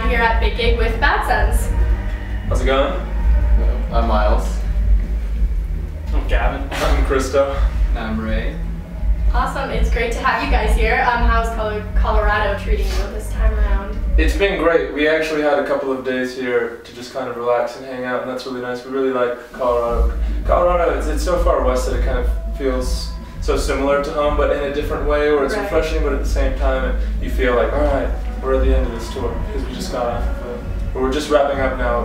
I'm here at Big Gig with Bad Sons. How's it going? I'm Miles. I'm Gavin. I'm Christo. And I'm Ray. Awesome, it's great to have you guys here. How's Colorado treating you this time around? It's been great. We actually had a couple of days here to just kind of relax and hang out, and that's really nice. We really like Colorado. Colorado, it's so far west that it kind of feels so similar to home, but in a different way, where it's refreshing, but at the same time, you feel like, all right, we're at the end of this tour, because we just got off of we're just wrapping up now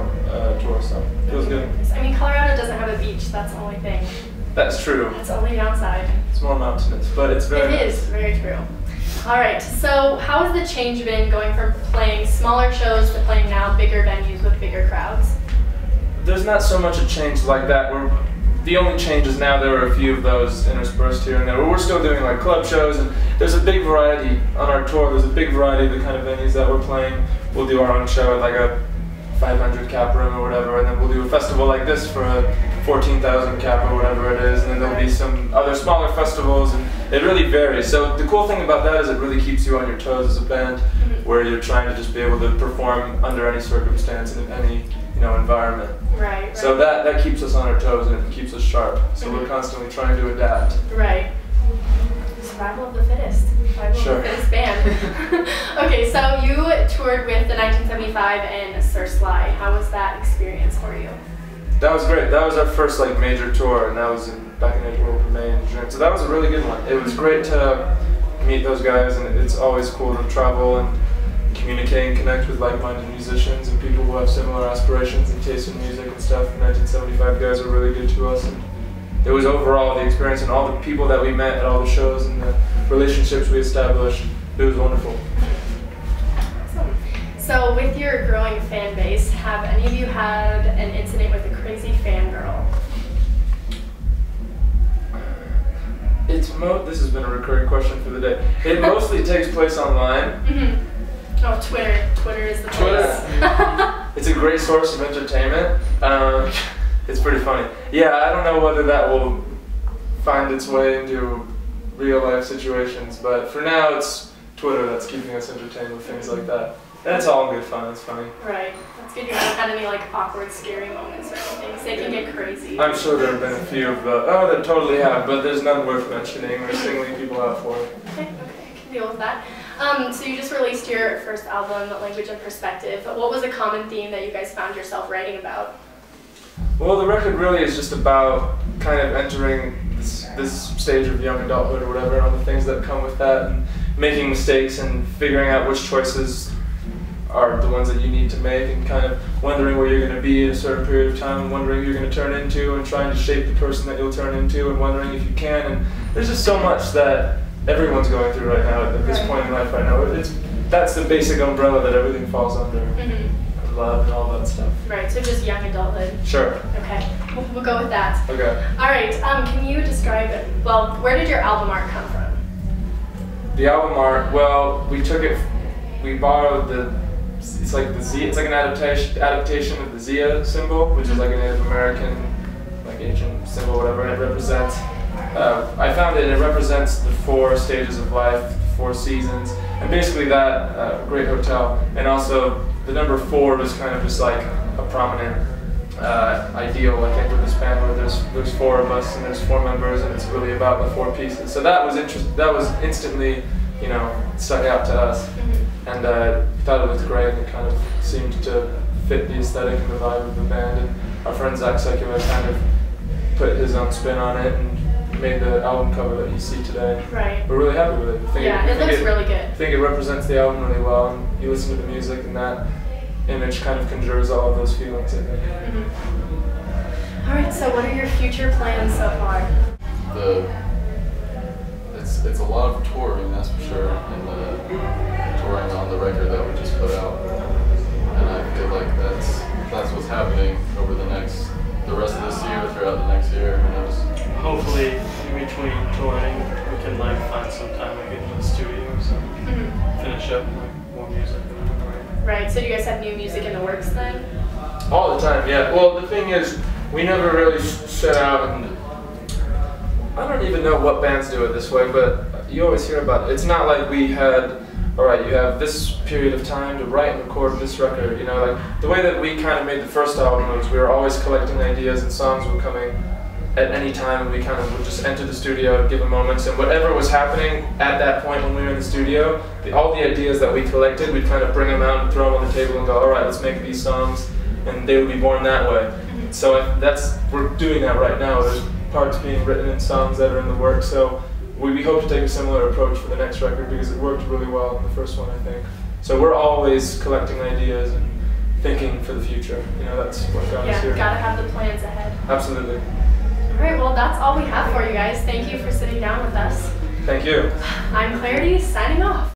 tour, so it feels good. I mean, Colorado doesn't have a beach, that's the only thing. That's true. That's the only downside. It's more mountainous, but it's very nice. It is, very true. Alright, so how has the change been going from playing smaller shows to playing now bigger venues with bigger crowds? There's not so much a change like that. The only change is now there are a few of those interspersed here and there. We're still doing like club shows, and there's a big variety on our tour. There's a big variety of the kind of venues that we're playing. We'll do our own show at like a 500 cap room or whatever, and then we'll do a festival like this for a 14,000 cap or whatever it is, and then there'll be some other smaller festivals, and it really varies. So the cool thing about that is it really keeps you on your toes as a band, where you're trying to just be able to perform under any circumstance and in any environment. Right. So that keeps us on our toes and it keeps us sharp. So we're constantly trying to adapt. Right. Survival of the fittest. Survival of the fittest band. Okay, so you toured with the 1975 and Sir Sly. How was that experience for you? That was great. That was our first like major tour, and that was back in April, May, and June. So that was a really good one. It was great to meet those guys, and it's always cool to travel and communicate and connect with like-minded musicians and people who have similar aspirations and taste in music and stuff. The 1975 guys were really good to us, and it was overall the experience and all the people that we met at all the shows and the relationships we established. It was wonderful. Awesome. So with your growing fan base, have any of you had an incident with a crazy fangirl? This has been a recurring question for the day. It mostly takes place online. Oh, Twitter. Twitter is the place. It's a great source of entertainment. It's pretty funny. Yeah, I don't know whether that will find its way into real life situations, but for now it's Twitter that's keeping us entertained with things like that. And it's all good fun, it's funny. Right. That's good. You haven't had any like awkward, scary moments or anything. They can get crazy. I'm sure there have been a few of that totally have, but there's none worth mentioning or singling people out for. Okay, I can deal with that. So you just released your first album, Language and Perspective. What was a common theme that you guys found yourself writing about? Well, the record really is just about kind of entering this stage of young adulthood or whatever, and all the things that come with that, and making mistakes and figuring out which choices are the ones that you need to make, and kind of wondering where you're going to be in a certain period of time, and wondering who you're going to turn into, and trying to shape the person that you'll turn into, and wondering if you can. And there's just so much that everyone's going through right now at this point in life. I know that's the basic umbrella that everything falls under. Love and all that stuff. Right, so just young adulthood. Sure. Okay, we'll go with that. Okay. All right, can you describe it? Well, where did your album art come from? The album art, well, we borrowed it's like an adaptation of the Zia symbol, which is like a Native American, like ancient symbol, whatever, and it represents, I found it represents the 4 stages of life, 4 seasons, and basically that great hotel, and also the number 4 was kind of just like a prominent ideal, I think, with this band, where there's 4 of us and there's 4 members, and it's really about the 4 pieces. So that was instantly, stuck out to us, and thought it was great, and it kind of seemed to fit the aesthetic and the vibe of the band. And our friend Zach Secular kind of put his own spin on it and made the album cover that you see today. Right. We're really happy with it. It looks really good. I think it represents the album really well, and you listen to the music, and that image kind of conjures all of those feelings, I think. All right, so what are your future plans so far? It's a lot of touring, that's for sure, and touring on the record that we just put out, and I feel like that's what's happening over the rest of this year, throughout the next year. Hopefully, in between touring, we can like find some time to get in the studio or something, finish up like more music. Right. So do you guys have new music in the works then? All the time, yeah. Well, the thing is, we never really set out, and I don't even know what bands do it this way, but you always hear about it. It's not like we had all right, you have this period of time to write and record this record. You know, like the way that we kind of made the first album was we were always collecting ideas and songs were coming at any time, and we kind of would just enter the studio at given moments, and whatever was happening at that point when we were in the studio, all the ideas that we collected, we'd kind of bring them out and throw them on the table and go, all right, let's make these songs, and they would be born that way. So we're doing that right now. There's parts being written in songs that are in the works, so we hope to take a similar approach for the next record because it worked really well in the first one, I think. So we're always collecting ideas and thinking for the future. You know, that's what got us here. Yeah, gotta have the plans ahead. Absolutely. All right, well, that's all we have for you guys. Thank you for sitting down with us. Thank you. I'm Clarity, signing off.